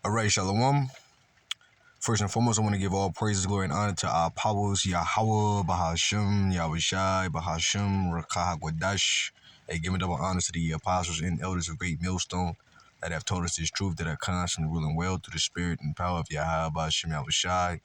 All right, Shalom. First and foremost, I want to give all praises, glory, and honor to our powers, Yahweh, Bahashim, Yahushai, Bahashim, Rakah Gwadash. Hey, giving double honor to the apostles and elders of Great Millstone that have told us this truth, that are constantly ruling well through the spirit and power of Yahweh, Bahashim, Yahushai.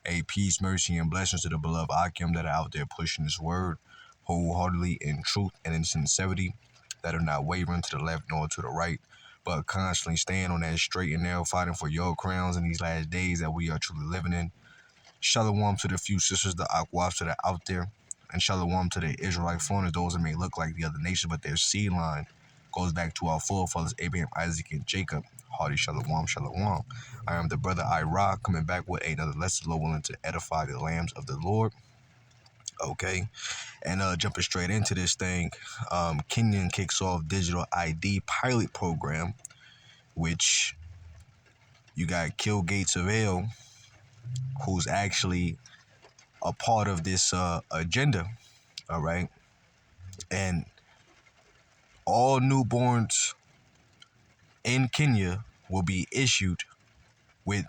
Hey, peace, mercy, and blessings to the beloved Akim that are out there pushing this word wholeheartedly in truth and in sincerity, that are not wavering to the left nor to the right, but constantly staying on that straight and narrow, fighting for your crowns in these last days that we are truly living in. Shalom to the few sisters, the Aquas that are out there, and shalom to the Israelite foreigners, those that may look like the other nations, but their seed line goes back to our forefathers, Abraham, Isaac, and Jacob. Hearty shalom, shalom. I am the brother Ira, coming back with another lesson, Lord willing, to edify the lambs of the Lord. Okay, and jumping straight into this thing, Kenyan kicks off digital ID pilot program, which you got Kill Gates of Hell, who's actually a part of this agenda, all right? And all newborns in Kenya will be issued with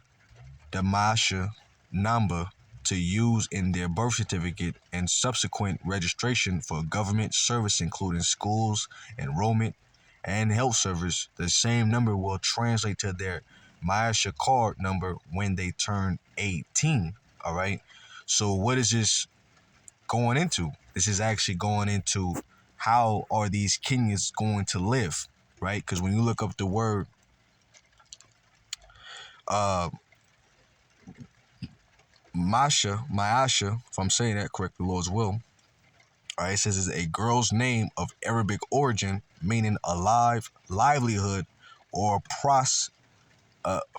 the Masha number to use in their birth certificate and subsequent registration for government service, including schools, enrollment, and health service. The same number will translate to their Masha card number when they turn 18, all right? So what is this going into? This is actually going into how are these Kenyans going to live, right? Because when you look up the word Maasha, if I'm saying that correctly, Lord's will, all right, it says it's a girl's name of Arabic origin, meaning alive, livelihood, or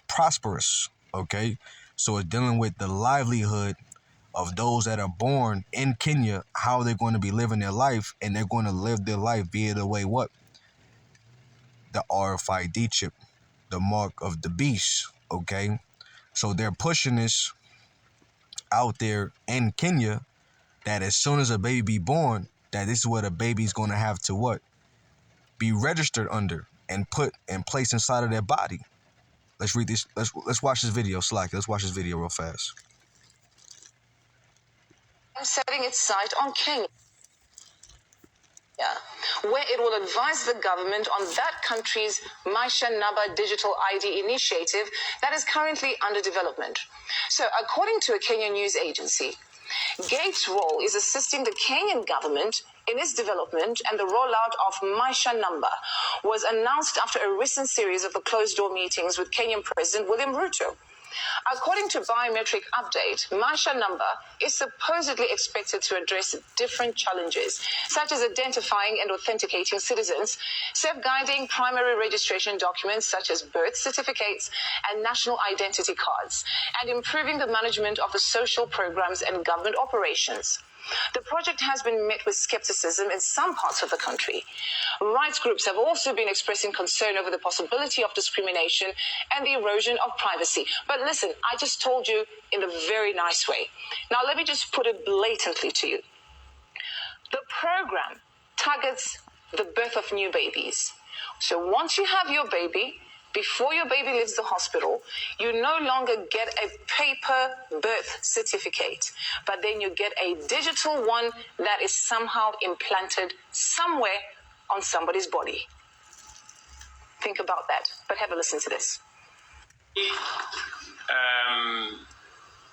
prosperous, okay? So it's dealing with the livelihood of those that are born in Kenya, how they're going to be living their life, and they're going to live their life via the way what? The RFID chip, the mark of the beast, okay? So they're pushing this out there in Kenya, that as soon as a baby be born, that this is what a baby's going to have to what? Be registered under and put and placed inside of their body. Let's read this. Let's watch this video. Slack. Let's watch this video real fast. Setting its sight on Kenya, where it will advise the government on that country's Maisha Naba digital ID initiative that is currently under development. So, according to a Kenyan news agency, Gates' role is assisting the Kenyan government in its development, and the rollout of Maisha Number was announced after a recent series of closed-door meetings with Kenyan President William Ruto. According to Biometric Update, Maisha Number is supposedly expected to address different challenges, such as identifying and authenticating citizens, safeguarding primary registration documents such as birth certificates and national identity cards, and improving the management of the social programs and government operations. The project has been met with skepticism in some parts of the country. Rights groups have also been expressing concern over the possibility of discrimination and the erosion of privacy. But listen, I just told you in a very nice way. Now let me just put it blatantly to you. The program targets the birth of new babies. So once you have your baby, before your baby leaves the hospital, you no longer get a paper birth certificate, but then you get a digital one that is somehow implanted somewhere on somebody's body. Think about that, but have a listen to this.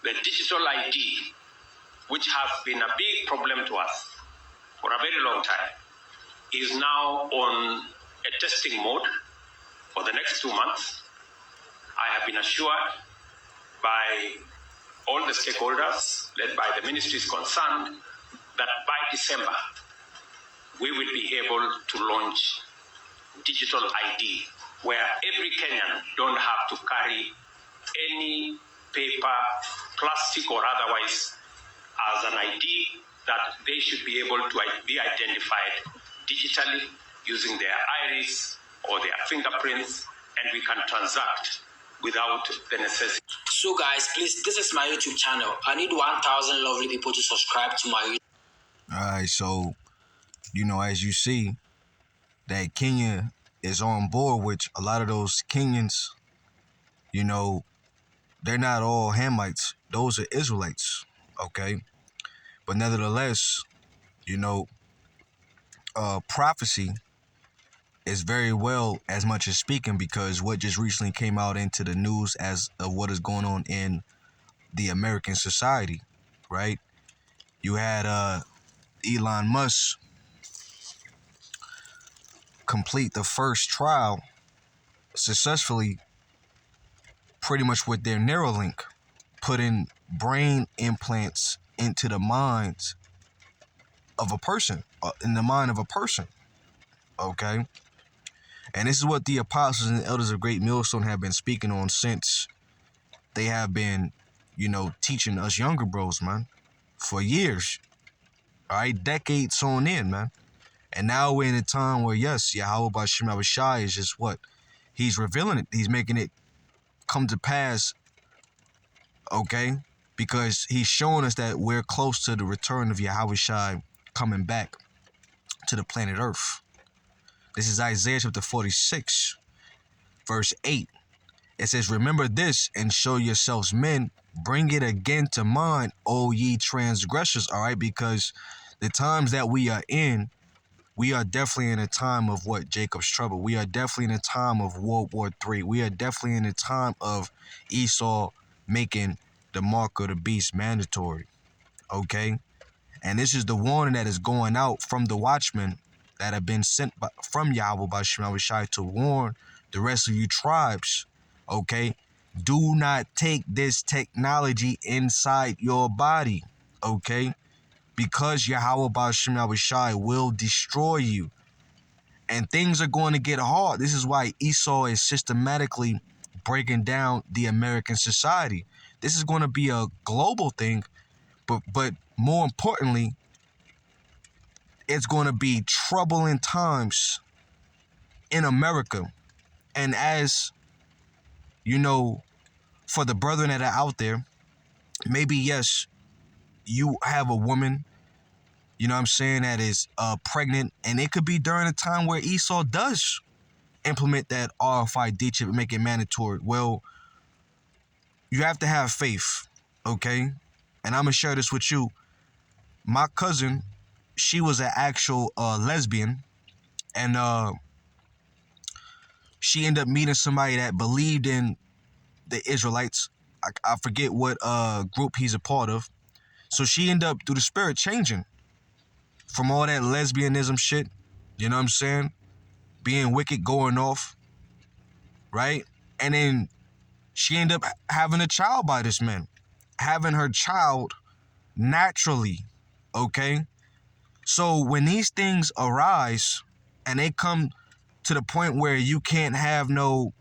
The digital ID, which has been a big problem to us for a very long time, is now on a testing mode for the next 2 months. I have been assured by all the stakeholders, led by the ministries concerned, that by December, we will be able to launch digital ID, where every Kenyan don't have to carry any paper, plastic or otherwise, as an ID, that they should be able to be identified digitally using their iris or their fingerprints, and we can transact without the necessity. So guys, please, this is my YouTube channel. I need 1,000 lovely people to subscribe to my YouTube. All right, so, as you see, that Kenya is on board, which a lot of those Kenyans, you know, they're not all Hamites. Those are Israelites, okay? But nevertheless, you know, prophecy is very well as much as speaking, because what just recently came out into the news as of what is going on in the American society, right? You had Elon Musk complete the first trial successfully, pretty much with their Neuralink, putting brain implants into the minds of a person, in the mind of a person, okay? And this is what the apostles and the elders of Great Millstone have been speaking on since they have been, you know, teaching us younger bros, man, for years, all right, decades on in, man. And now we're in a time where, yes, Yahweh Bashim Abishai is just what? He's revealing it. He's making it come to pass, okay? Because he's showing us that we're close to the return of Yahweh Shai coming back to the planet Earth. This is Isaiah chapter 46, verse 8. It says, remember this and show yourselves men. Bring it again to mind, O ye transgressors, all right? Because the times that we are in, we are definitely in a time of what? Jacob's trouble. We are definitely in a time of World War III. We are definitely in a time of Esau making the mark of the beast mandatory, okay? And this is the warning that is going out from the watchmen that have been sent from Yahweh by Shema Shai to warn the rest of you tribes, okay? Do not take this technology inside your body, okay? Because Yahweh by Shema Shai will destroy you. And things are going to get hard. This is why Esau is systematically breaking down the American society. This is going to be a global thing, but more importantly, it's going to be troubling times in America. And as you know, for the brethren that are out there, maybe, yes, you have a woman, you know what I'm saying, that is pregnant, and it could be during a time where Esau does implement that RFID chip and make it mandatory. Well, you have to have faith, okay? And I'm going to share this with you. My cousin, she was an actual lesbian, and she ended up meeting somebody that believed in the Israelites. I forget what group he's a part of. So she ended up, through the spirit, changing from all that lesbianism shit, you know what I'm saying? Being wicked, going off, right? And then she ended up having a child by this man, having her child naturally, okay? So when these things arise and they come to the point where you can't have no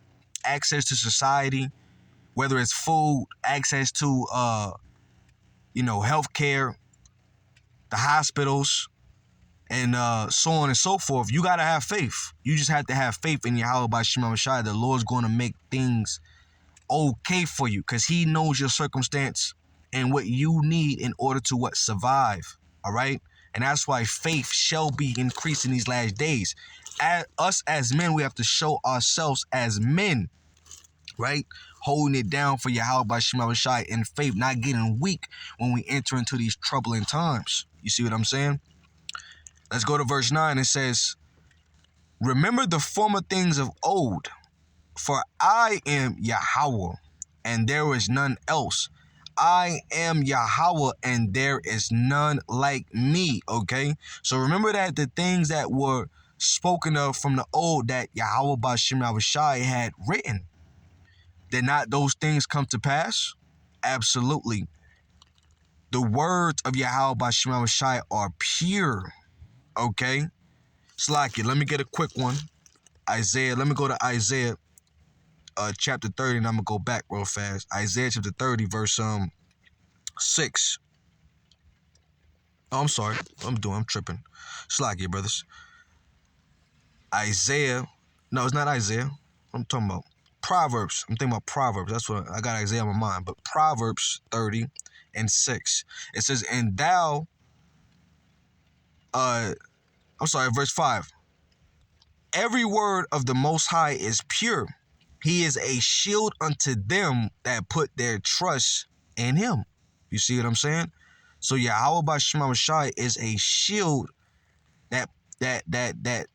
access to society, whether it's food, access to healthcare, the hospitals, and so on and so forth, you gotta have faith. You just have to have faith in Yahweh by Shema Mashai. The Lord's gonna make things okay for you, because He knows your circumstance and what you need in order to survive. All right, and that's why faith shall be increased in these last days. Us as men, we have to show ourselves as men, right? Holding it down for Yahweh by Shema Mashai in faith, not getting weak when we enter into these troubling times. You see what I'm saying? Let's go to verse 9. It says, remember the former things of old, for I am Yahweh, and there is none else. I am Yahweh, and there is none like me, okay? So remember that the things that were spoken of from the old that Yahweh Bashim Abishai had written, did not those things come to pass? Absolutely. The words of Yahweh Bashim Abishai are pure, okay? Slack it. Let me get a quick one. Isaiah. Let me go to Isaiah chapter 30, and I'm going to go back real fast. Isaiah chapter 30, verse 6. Oh, I'm sorry. I'm tripping. Slack it, brothers. Isaiah. No, it's not Isaiah. I'm talking about Proverbs. I'm thinking about Proverbs. That's what I got Isaiah on my mind. But Proverbs 30 and 6. It says, and thou, verse 5. Every word of the Most High is pure. He is a shield unto them that put their trust in him. You see what I'm saying? So Yahweh Bashim Shai is a shield that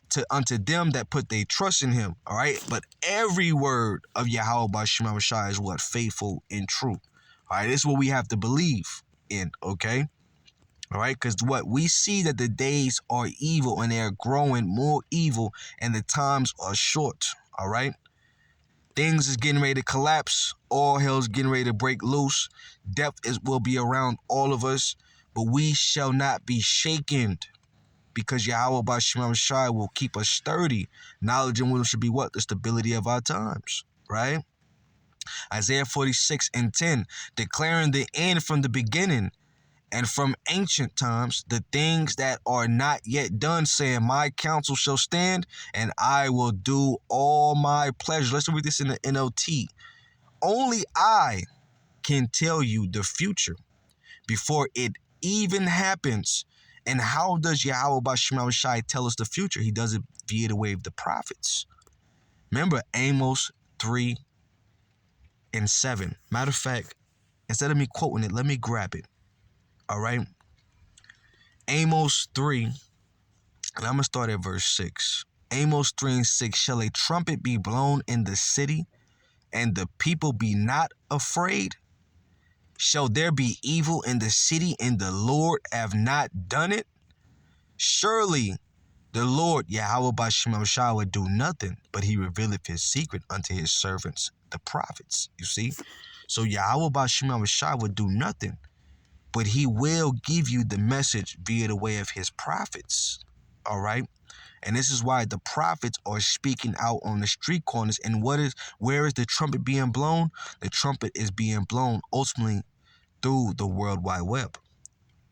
to unto them that put their trust in him. All right. But every word of Yahweh Bashim Shai is what? Faithful and true. All right. This is what we have to believe in. Okay. All right, because what we see that the days are evil and they are growing more evil and the times are short. All right, things is getting ready to collapse. All hell's getting ready to break loose. Death will be around all of us, but we shall not be shaken because Yahweh Bashim Shai will keep us sturdy. Knowledge and wisdom should be what? The stability of our times. Right? Isaiah 46:10, declaring the end from the beginning. And from ancient times, the things that are not yet done, saying, my counsel shall stand, and I will do all my pleasure. Let's read this in the NLT. Only I can tell you the future before it even happens. And how does Yahweh Bashim Shai tell us the future? He does it via the way of the prophets. Remember Amos 3:7. Matter of fact, instead of me quoting it, let me grab it. All right. Amos 3, and I'm going to start at verse 6. Amos 3:6, shall a trumpet be blown in the city, and the people be not afraid? Shall there be evil in the city, and the Lord have not done it? Surely the Lord, Yahweh Bashim Shai, would do nothing, but he revealeth his secret unto his servants, the prophets. You see? So Yahweh Bashim Shai would do nothing, but he will give you the message via the way of his prophets. All right. And this is why the prophets are speaking out on the street corners. And where is the trumpet being blown? The trumpet is being blown ultimately through the World Wide Web,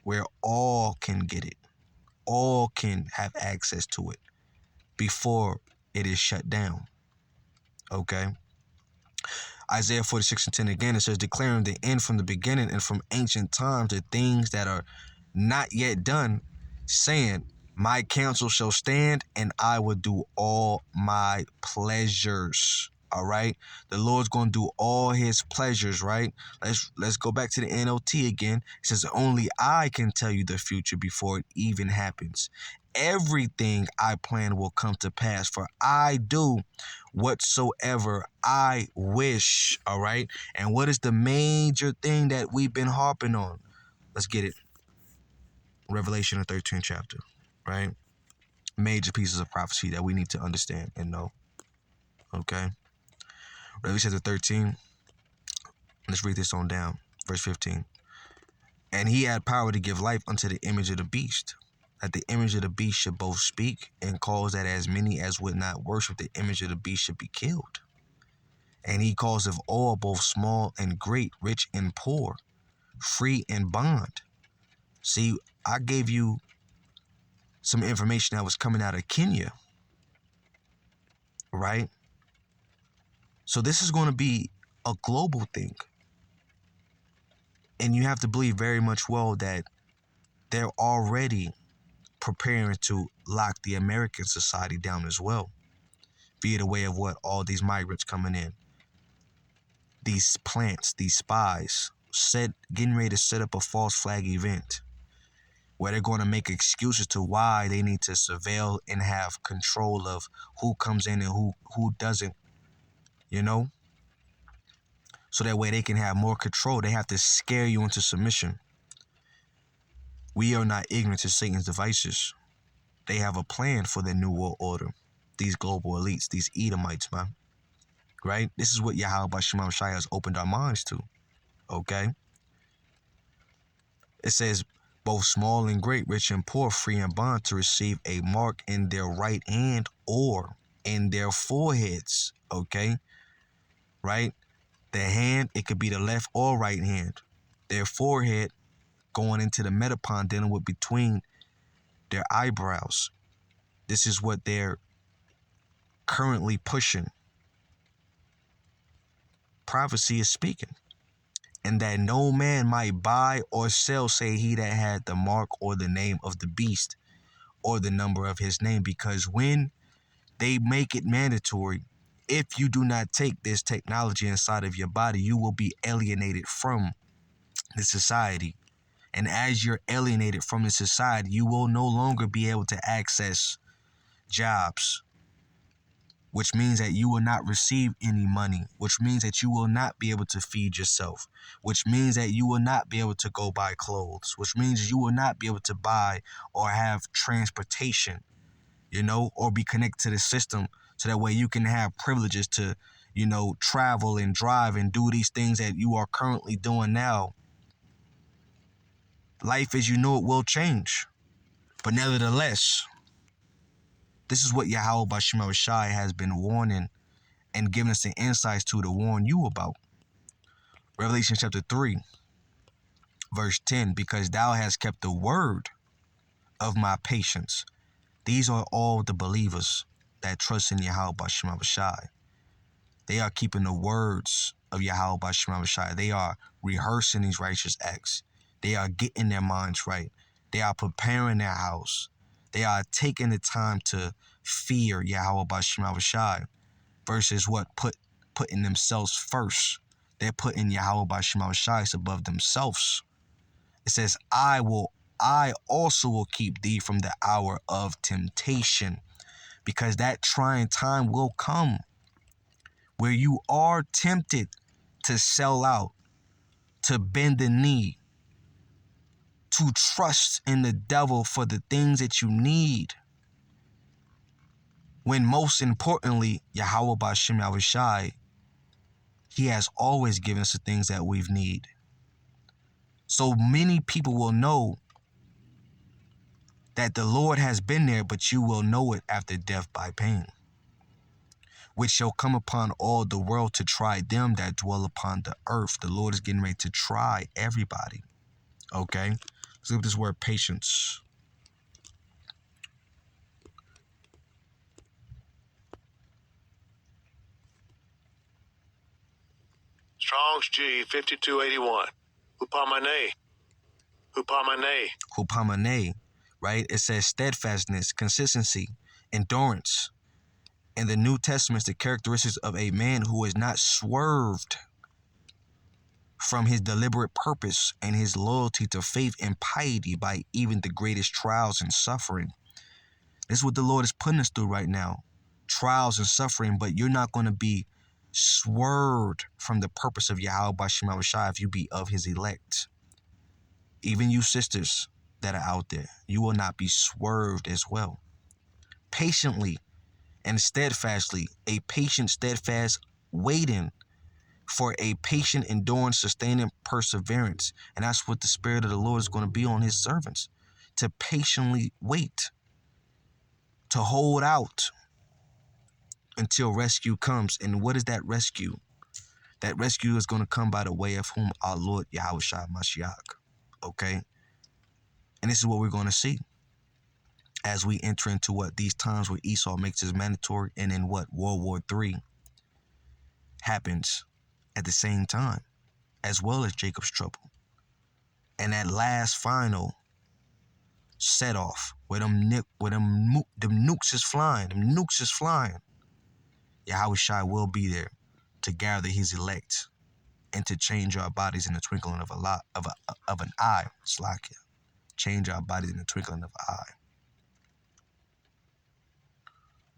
where all can get it. All can have access to it before it is shut down. Okay. Isaiah 46:10 again, it says, declaring the end from the beginning and from ancient times, the things that are not yet done, saying, my counsel shall stand and I will do all my pleasures. All right. The Lord's going to do all his pleasures, right? Let's go back to the NLT again. It says, only I can tell you the future before it even happens. Everything I plan will come to pass, for I do whatsoever I wish. All right. And what is the major thing that we've been harping on? Let's get it. Revelation, the 13th chapter, right? Major pieces of prophecy that we need to understand and know. Okay. Revelation chapter 13. Let's read this on down. Verse 15. And he had power to give life unto the image of the beast, that the image of the beast should both speak and cause that as many as would not worship the image of the beast should be killed. And he causeth all, both small and great, rich and poor, free and bond. See, I gave you some information that was coming out of Kenya, right? So this is going to be a global thing. And you have to believe very much well that they're already preparing to lock the American society down as well, via the way of what? All these migrants coming in. These plants, these spies, getting ready to set up a false flag event where they're going to make excuses to why they need to surveil and have control of who comes in and who doesn't, you know? So that way they can have more control. They have to scare you into submission. We are not ignorant to Satan's devices. They have a plan for the new world order. These global elites, these Edomites, man. Right? This is what Yahweh Bashim Shai has opened our minds to. Okay? It says, both small and great, rich and poor, free and bond, to receive a mark in their right hand or in their foreheads. Okay? Right? The hand, it could be the left or right hand. Their forehead going into the Motb, dealing with between their eyebrows. This is what they're currently pushing. Prophecy is speaking. And that no man might buy or sell, say he that had the mark or the name of the beast or the number of his name. Because when they make it mandatory, if you do not take this technology inside of your body, you will be alienated from the society. And as you're alienated from the society, you will no longer be able to access jobs, which means that you will not receive any money, which means that you will not be able to feed yourself, which means that you will not be able to go buy clothes, which means you will not be able to buy or have transportation, or be connected to the system so that way you can have privileges to, travel and drive and do these things that you are currently doing now. Life as you know it will change. But nevertheless, this is what Yahweh Bashim Shai has been warning and giving us the insights to warn you about. Revelation chapter 3, verse 10, because thou hast kept the word of my patience. These are all the believers that trust in Yahweh Bashim Shai. They are keeping the words of Yahweh Bashim Shai. They are rehearsing these righteous acts. They are getting their minds right. They are preparing their house. They are taking the time to fear Yahweh Bashim Shai versus putting themselves first. They're putting Yahweh Bashim Shai above themselves. It says, I also will keep thee from the hour of temptation, because that trying time will come where you are tempted to sell out, to bend the knee, to trust in the devil for the things that you need. When most importantly, Yahweh Bashim Yahushai, he has always given us the things that we need. So many people will know that the Lord has been there, but you will know it after death by pain, which shall come upon all the world to try them that dwell upon the earth. The Lord is getting ready to try everybody. Okay? Let's look at this word patience. Strong's G 5281. Hupamane. Hupamane, right? It says steadfastness, consistency, endurance. In the New Testament, the characteristics of a man who is not swerved from his deliberate purpose and his loyalty to faith and piety by even the greatest trials and suffering. This is what the Lord is putting us through right now. Trials and suffering, but you're not going to be swerved from the purpose of Yahweh Bashim Yahushai if you be of his elect. Even you sisters that are out there, you will not be swerved as well. Patiently and steadfastly, a patient, steadfast waiting for a patient, enduring, sustaining perseverance. And that's what the Spirit of the Lord is going to be on his servants. To patiently wait. To hold out until rescue comes. And what is that rescue? That rescue is going to come by the way of whom our Lord Yahushua Mashiach. Okay? And this is what we're going to see as we enter into what these times where Esau makes his mandatory, and in what World War III happens at the same time, as well as Jacob's trouble. And that last final set off where them nukes is flying, Yahushua will be there to gather his elect and to change our bodies in the twinkling of an eye. Slakia. Change our bodies in the twinkling of an eye.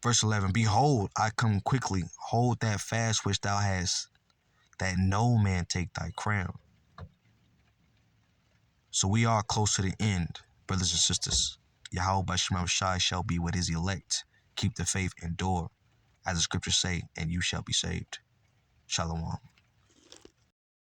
Verse 11, behold, I come quickly. Hold that fast which thou hast, that no man take thy crown. So we are close to the end, brothers and sisters. Yahweh Bashim Shai shall be with his elect. Keep the faith, endure, as the scriptures say, and you shall be saved. Shalom.